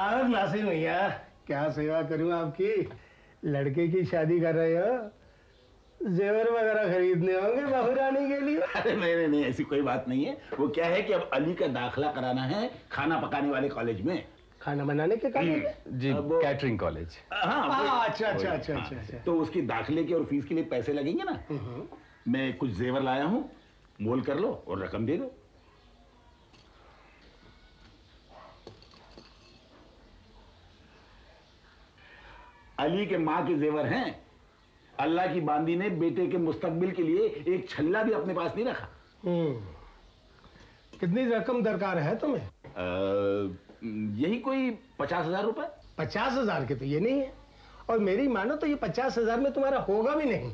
और नासिर भैया, क्या सेवा करूं आपकी? लड़के की शादी कर रहे हो, जेवर वगैरह खरीदने होंगे बहू रानी के लिए। अरे नहीं नहीं, ऐसी कोई बात नहीं है। वो क्या है कि अब अली का दाखिला कराना है खाना पकाने वाले कॉलेज में। खाना बनाने के कॉलेज? जी, कैटरिंग कॉलेज। हाँ, अच्छा। तो उसकी दाखिले की और फीस के लिए पैसे लगेंगे ना। मैं कुछ जेवर लाया हूँ, मोल कर लो और रकम दे दो। अली के माँ के जेवर हैं। अल्लाह की बांदी ने बेटे के मुस्तकबिल के लिए एक छल्ला भी अपने पास नहीं रखा। कितनी रकम दरकार है तुम्हें? यही कोई 50,000 रुपए। 50,000 के तो ये नहीं है, और मेरी मानो तो ये 50,000 में तुम्हारा होगा भी नहीं,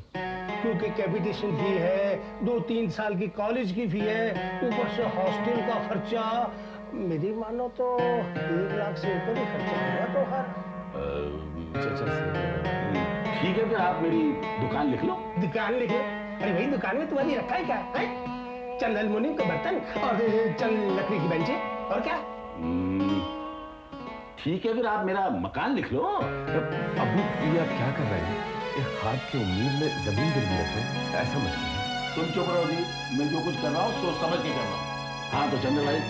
क्योंकि कैपिटेशन फी है, 2-3 साल की कॉलेज की फी है, ऊपर से हॉस्टल का खर्चा। मेरी मानो तो 1 लाख से ऊपर ही खर्चा होगा तो हर। ठीक है, फिर आप मेरी दुकान लिख लो। दुकान लिख लो? अरे भाई, दुकान में तुम्हारी रखा है क्या है? चंद एल्युमिनियम के बर्तन और चंद लकड़ी की बेंचें, और क्या? ठीक है, फिर आप मेरा मकान लिख लो। अबू ये आप क्या कर रहे हैं? एक खाब की उम्मीद में जमीन गिरवी रख रहे हैं, ऐसा मत कीजिए। तुम चुप रहो जी, मैं जो कुछ कर रहा हूँ सोच समझ के कर रहा हूँ। हाँ तो चंद्र भाई,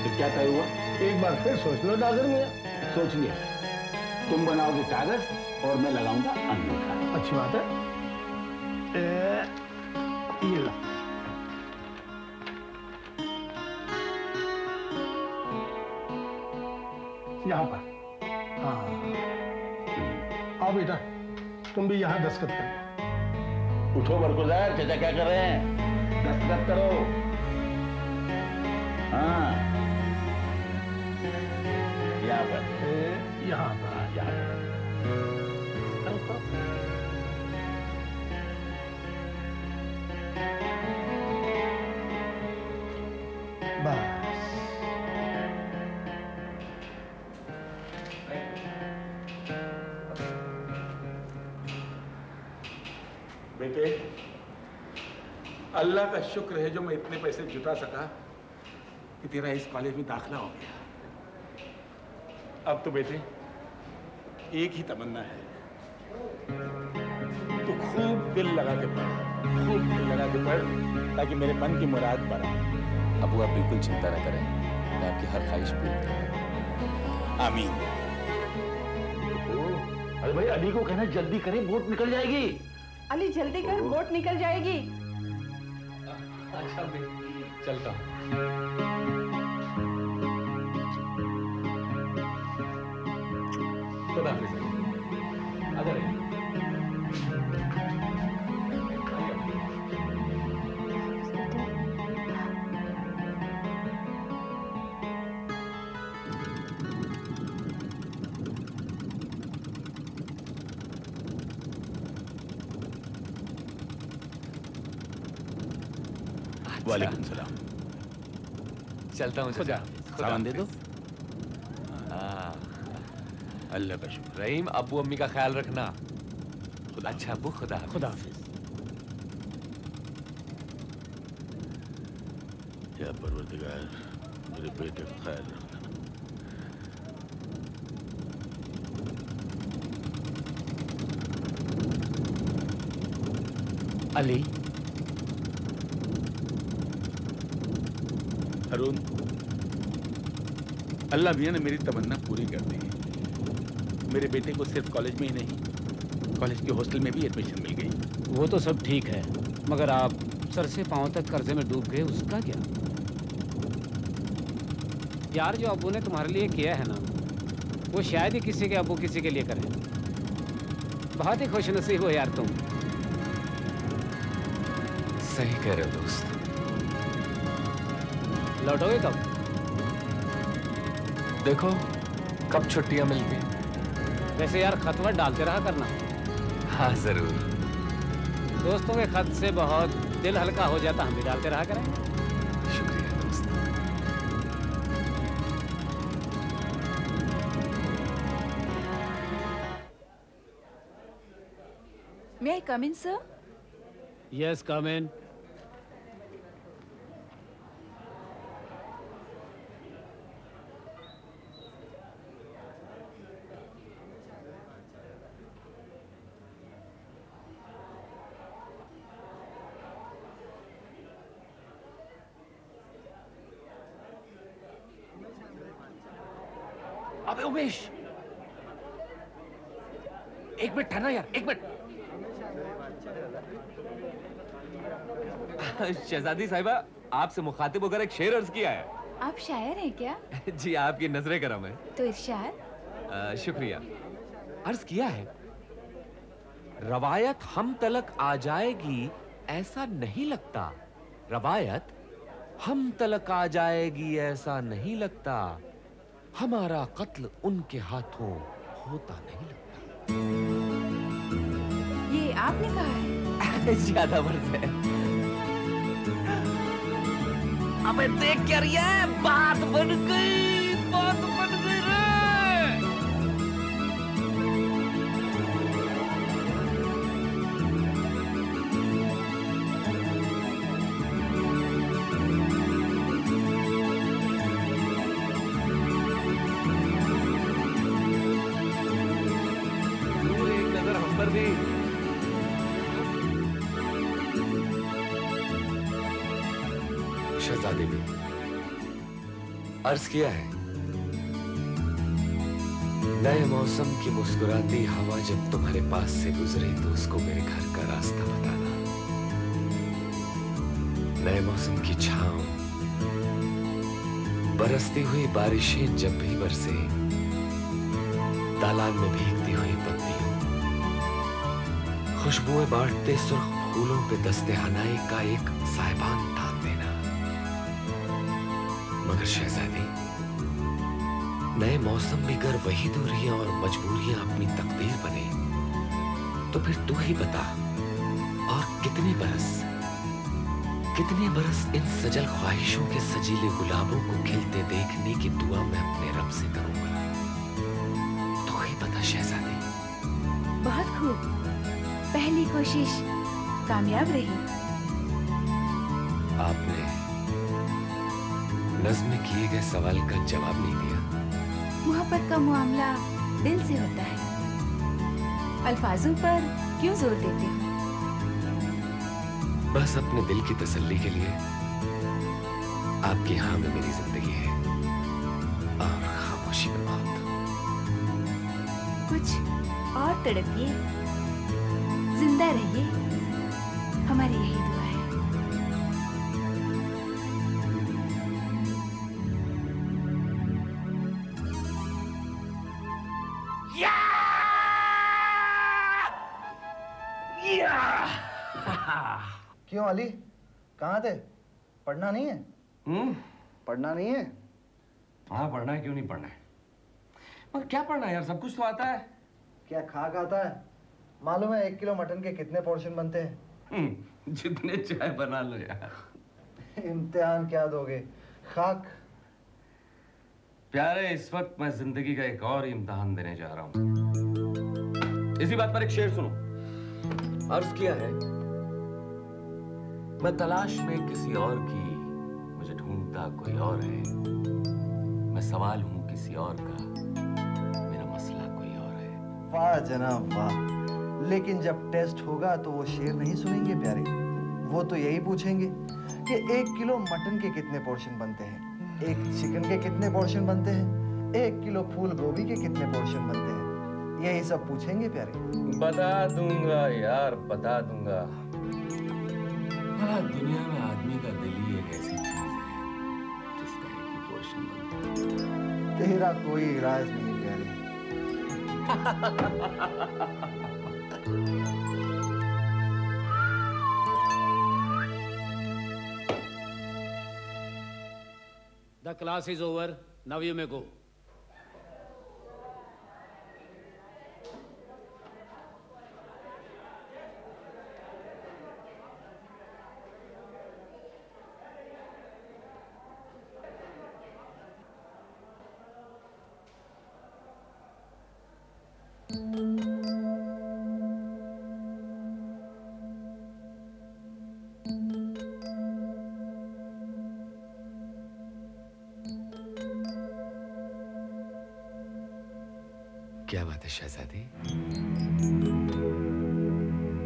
फिर क्या तय हुआ? एक बार फिर सोच लो नाज़िर मियां। सोच लिया। तुम बनाओगे कागज और मैं लगाऊंगा अंगूठा। अच्छी बात है। ये लो। यहाँ पर। हाँ, आओ बेटा, तुम भी यहाँ दस्तखत करो। उठो बरगुज़ार, चाचा क्या कर रहे हैं? दस्तखत करो। हाँ, यहाँ पर। यहाँ पर। यहाँ पर। बस। बेटे, अल्लाह का शुक्र है जो मैं इतने पैसे जुटा सका कि तेरा इस कॉलेज में दाखिला हो गया। अब तो बेटे एक ही तमन्ना है, तू खूब दिल लगा के पढ़, खूब दिल लगा के पढ़, ताकि मेरे मन की मुराद बना। अबू आप बिल्कुल चिंता न करें, मैं आपकी हर ख्वाहिश पूरी करूंगा। आमीन। अरे भाई, अली को कहना जल्दी करें, वोट निकल जाएगी। अली जल्दी कर, वोट निकल जाएगी। अच्छा चलता हूँ। खुदा हाफिज़। वालेकुम सलाम। चलता हूँ। खुदा सामान दे दो। अल्लाह का शुक्र। रहीम, अब्बू अम्मी का ख्याल रखना। खुदा। अच्छा अब्बू, खुदा हाफिज़। खुदा हाफिज़। या परवरदिगार, मेरे बेटे का ख्याल रखना। अली। अरुण, अल्लाह मियां ने मेरी तमन्ना पूरी कर दी। मेरे बेटे को सिर्फ कॉलेज में ही नहीं, कॉलेज के हॉस्टल में भी एडमिशन मिल गई। वो तो सब ठीक है, मगर आप सर से पांव तक कर्जे में डूब गए, उसका क्या? यार, जो अब्बू ने तुम्हारे लिए किया है ना, वो शायद ही किसी के अब्बू किसी के लिए करें। बहुत ही खुशनसीब हो यार तुम। सही कह रहे हो दोस्त। लौटोगे कब? देखो कब छुट्टियां मिलती। वैसे यार, खत वत डालते रहा करना। हाँ जरूर। दोस्तों के खत से बहुत दिल हल्का हो जाता, हम भी डालते रहा करें। शुक्रिया दोस्त। May I come in, sir? Yes, come in. अबे उमेश, एक मिनट ठहरना यार, एक मिनट। शहजादी साहिबा, आपसे मुखातिब होकर एक शेर अर्ज किया है। आप शायर हैं क्या? जी, आपकी नजरे करम है। तो इरशाद। शुक्रिया। अर्ज किया है, रवायत हम तलक आ जाएगी ऐसा नहीं लगता, रवायत हम तलक आ जाएगी ऐसा नहीं लगता, हमारा कत्ल उनके हाथों होता नहीं लगता। ये आपने कहा है? ज्यादा वर्ष है। अबे देख क्या रही है, बात बन गई, बात बन गई रे। एक नजर हम पर भी। शहजादी भी अर्ज किया है, नए मौसम की मुस्कुराती हवा जब तुम्हारे पास से गुजरे तो उसको मेरे घर का रास्ता बताना। नए मौसम की छांव, बरसती हुई बारिशें जब भी बरसे, तालाब में भीगती हुई पत्तियों, खुशबुएं बांटते सुर्ख फूलों पे दस्ते हनाई का एक साहिबान तान देना। मगर शहजादी, नए में अगर वही दूरियां और मजबूरियां अपनी तकदीर बने तो फिर तू ही बता, और कितने बरस इन सजल ख्वाहिशों के सजीले गुलाबों को खिलते देखने की दुआ मैं अपने रब से करूंगा। तू ही बता शहजादी। बहुत खूब, पहली कोशिश कामयाब रही। आपने नज़्म में किए गए सवाल का जवाब नहीं दिया। मोहब्बत का मामला दिल से होता है, अल्फाजों पर क्यों जोर देते हो? बस अपने दिल की तसल्ली के लिए आपकी हाँ में मेरी जिंदगी है और खामोशी में मौत। कुछ और तड़पिए, जिंदा रहिए, हमारी यही दुआ है। क्यों अली, कहाँ थे? पढ़ना नहीं है? पढ़ना नहीं है? हाँ पढ़ना है, क्यों नहीं पढ़ना है, मगर क्या पढ़ना है यार, सब कुछ तो आता है। क्या खाक आता है? मालूम है 1 किलो मटन के कितने पोर्शन बनते हैं? जितने चाहे बना लो यार। इम्तिहान क्या दोगे? खाक। प्यारे, इस वक्त मैं जिंदगी का एक और इम्तिहान देने जा रहा हूं। इसी बात पर एक शेर सुनो। अर्ज किया है, मैं तलाश में किसी और की, मुझे ढूंढता कोई और है, मैं सवाल हूं किसी और का, मेरा मसला कोई और है। वाह जनाब वाह, लेकिन जब टेस्ट होगा तो वो शेर नहीं सुनेंगे प्यारे, वो तो यही पूछेंगे कि 1 किलो मटन के कितने पोर्शन बनते हैं, 1 चिकन के कितने पोर्शन बनते हैं, 1 किलो फूल गोभी के कितने पोर्शन बनते हैं, यही सब पूछेंगे प्यारे। बता दूंगा यार, बता दूंगा। भला दुनिया में आदमी का दिल ही एक ऐसी चीज है जिसका एक ही पोर्शन बनता है। तेरा कोई इलाज नहीं प्यारे। The class is over. Now you may go. क्या बात है शहजादी?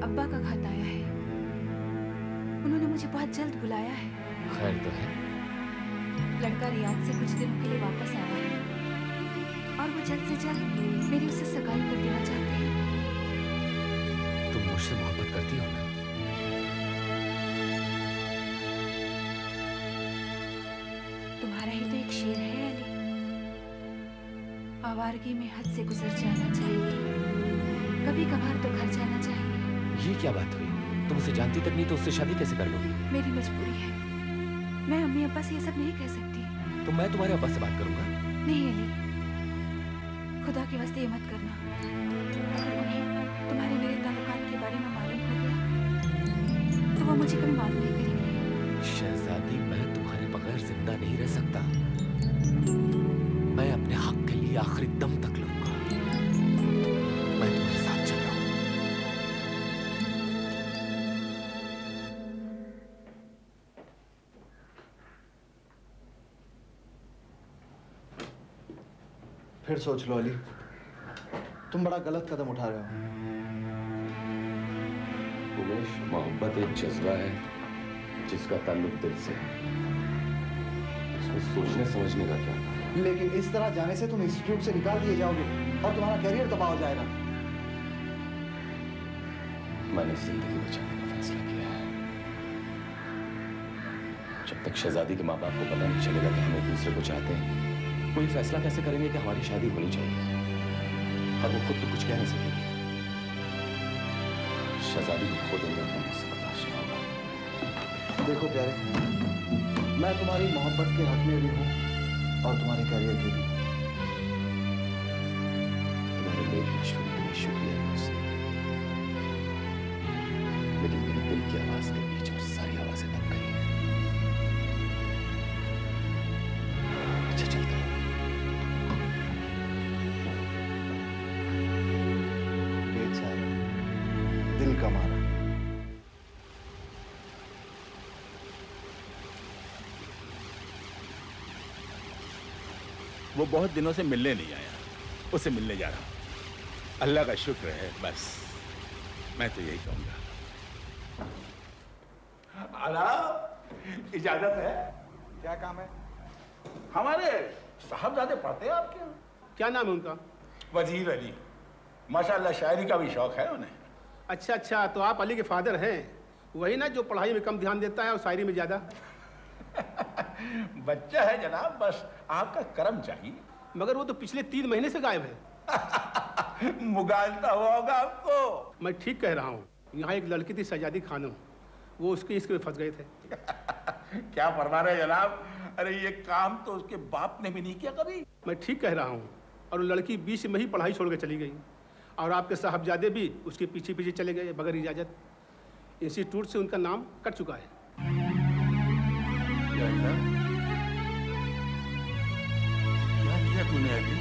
अब्बा का खत आया है, उन्होंने मुझे बहुत जल्द बुलाया है। खैर तो है। लड़का रियाद से कुछ दिनों के लिए वापस आया है और वो जल्द से जल्द मेरी उससे सगाई कर देना चाहते हैं। तुम मुझसे मोहब्बत करती हो ना? तुम्हारा ही तो एक शेर है अली, आवारगी में हद से गुजर जाना चाहिए, कभी कभार तो घर जाना चाहिए। ये क्या बात हुई? तुम उसे जानती तक नहीं तो उससे शादी कैसे कर लोगी? मेरी मजबूरी है, मैं अम्मी अब्बा से ये सब नहीं कह सकती। तो मैं तुम्हारे अब्बा से बात करूंगा। नहीं अली, खुदा के वास्ते ये मत करना। अगर उन्हें तुम्हारे मेरे ताल्लुकात के बारे में मालूम हो गया तो वो मुझे कभी माफ नहीं करेंगे। शहजादी, मैं तुम्हारे बगैर जिंदा नहीं रह सकता। मैं अपने हक के लिए आखिरी दम तक लड़ूंगा। मैं तुम्हारे साथ चल रहा हूं। फिर सोच लो अली, तुम बड़ा गलत कदम उठा रहे हो। उमेश, मोहब्बत एक जज्बा है जिसका ताल्लुक दिल से है। इसमें सोचने समझने का क्या? लेकिन इस तरह जाने से तुम इंस्टीट्यूट से निकाल दिए जाओगे और तुम्हारा करियर तबाह हो जाएगा। मैंने जिंदगी बचाने का फैसला किया है। जब तक शहजादी के माँ बाप को पता नहीं चलेगा कि हम एक दूसरे को चाहते हैं, कोई फैसला कैसे करेंगे कि हमारी शादी होनी चाहिए? और वो खुद तो कुछ कह नहीं सकेगी। शहजादी को खो देंगे तो मुझसे बर्दाश्त नहीं होगा। देखो प्यारे, मैं तुम्हारी मोहब्बत के हक में भी हूँ और तुम्हारे करियर के भी। तुम्हारे मेल मशवरे के लिए शुक्रिया दोस्त, लेकिन मेरे दिल की आवाज के बीच और सारी आवाजें दब गई हैं। अच्छा चलता हूं। बेचारा, दिल का मारा। वो बहुत दिनों से मिलने नहीं आया, उससे मिलने जा रहा हूं। अल्लाह का शुक्र है, बस मैं तो यही कहूंगा। इजाजत है? क्या काम है? हमारे साहबजादे पढ़ते हैं आपके यहाँ। क्या नाम है उनका? वजीर अली। माशाल्लाह शायरी का भी शौक है उन्हें। अच्छा अच्छा, तो आप अली के फादर हैं, वही ना जो पढ़ाई में कम ध्यान देता है और शायरी में ज्यादा। बच्चा है जनाब, बस आपका करम चाहिए। मगर वो तो पिछले 3 महीने से गायब है। मुगालता हुआ होगा आपको। मैं ठीक कह रहा हूँ। यहाँ एक लड़की थी शहजादी खानम, वो उसके इश्क में फंस गए थे। क्या फरमा रहे जनाब? अरे ये काम तो उसके बाप ने भी नहीं किया कभी। मैं ठीक कह रहा हूँ। और वो लड़की बीच में ही पढ़ाई छोड़ के चली गई और आपके साहबजादे भी उसके पीछे पीछे चले गए बगैर इजाजत। इंस्टीट्यूट से उनका नाम कट चुका है। क्या किया तूने अभी?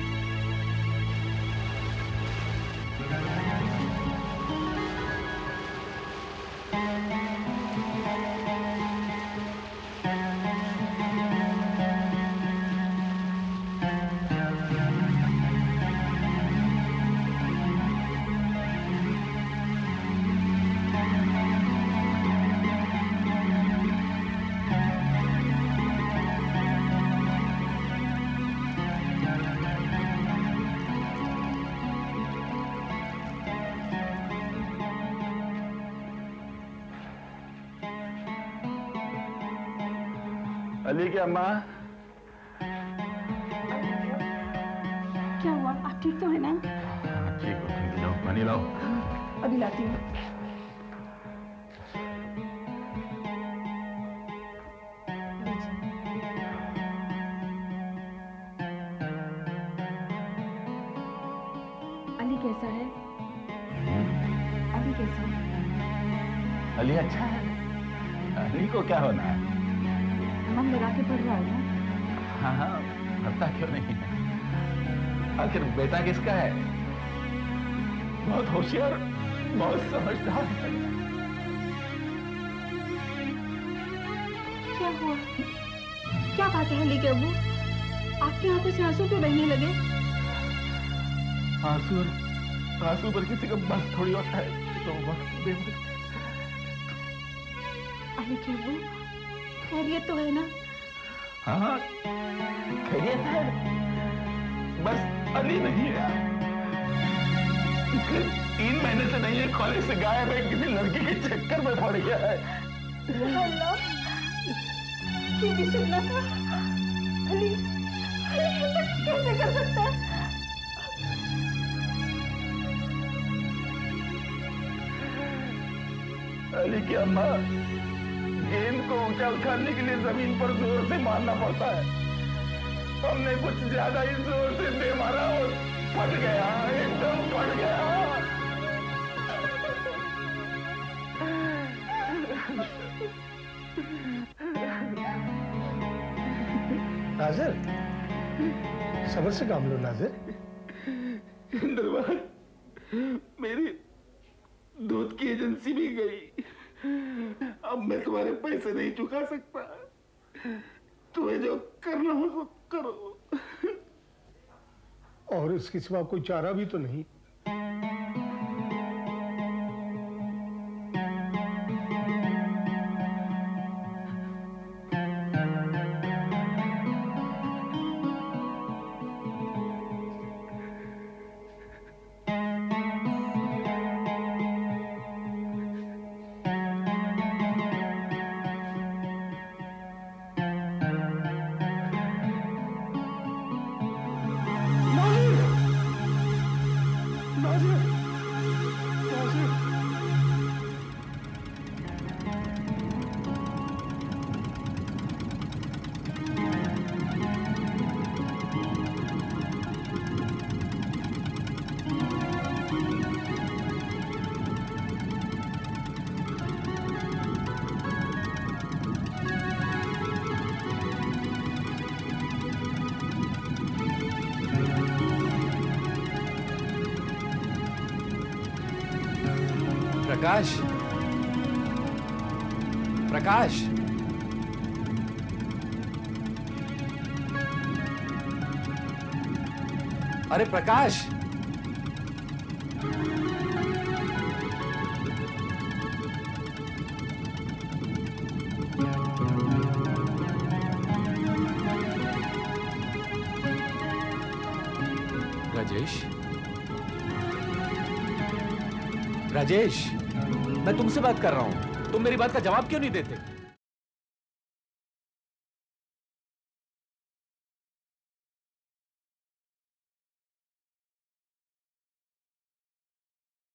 अली की अम्मा। क्या हुआ? आप ठीक तो है ना? ठीक हो, तुम जाओ, पानी लाओ। अभी लाती हूँ। अली कैसा है? अली कैसा है? अली अच्छा है। अली को क्या होना है? मन लगा के पढ़ रहा है ना? हाँ हाँ, पता क्यों नहीं है? आखिर बेटा किसका है? बहुत होशियार, बहुत समझदार है। क्या हुआ? क्या बात है अली के अब्बू? आपकी आंखों से आंसू क्यों बहने लगे? आंसू पर किसी का बस थोड़ी होता है। तो वक्त दे। अली के अब्बू, खैरियत तो है ना? हाँ, खैरियत है। बस अली नहीं है। पिछले 3 महीने से नहीं है, कॉलेज से गायब है, किसी लड़की के चक्कर में पड़ गया है। अल्लाह, ये भी सुनना था। अली ऐसा कैसे कर सकता है? अली की अम्मा, गेंद को ऊंचा उछालने के लिए जमीन पर जोर से मारना पड़ता है। हमने कुछ ज्यादा ही जोर से दे मारा और फट गया, एकदम फट गया। नाजिर, सब्र से काम लो नाजिर। इंद्रवाल, मेरी दूध की एजेंसी भी गई। अब मैं तुम्हारे पैसे नहीं चुका सकता। तुम्हें जो करना हो वो करो। और इसके सिवा कोई चारा भी तो नहीं। प्रकाश, प्रकाश, अरे प्रकाश, राजेश, राजेश, मैं तुमसे बात कर रहा हूं। तुम मेरी बात का जवाब क्यों नहीं देते?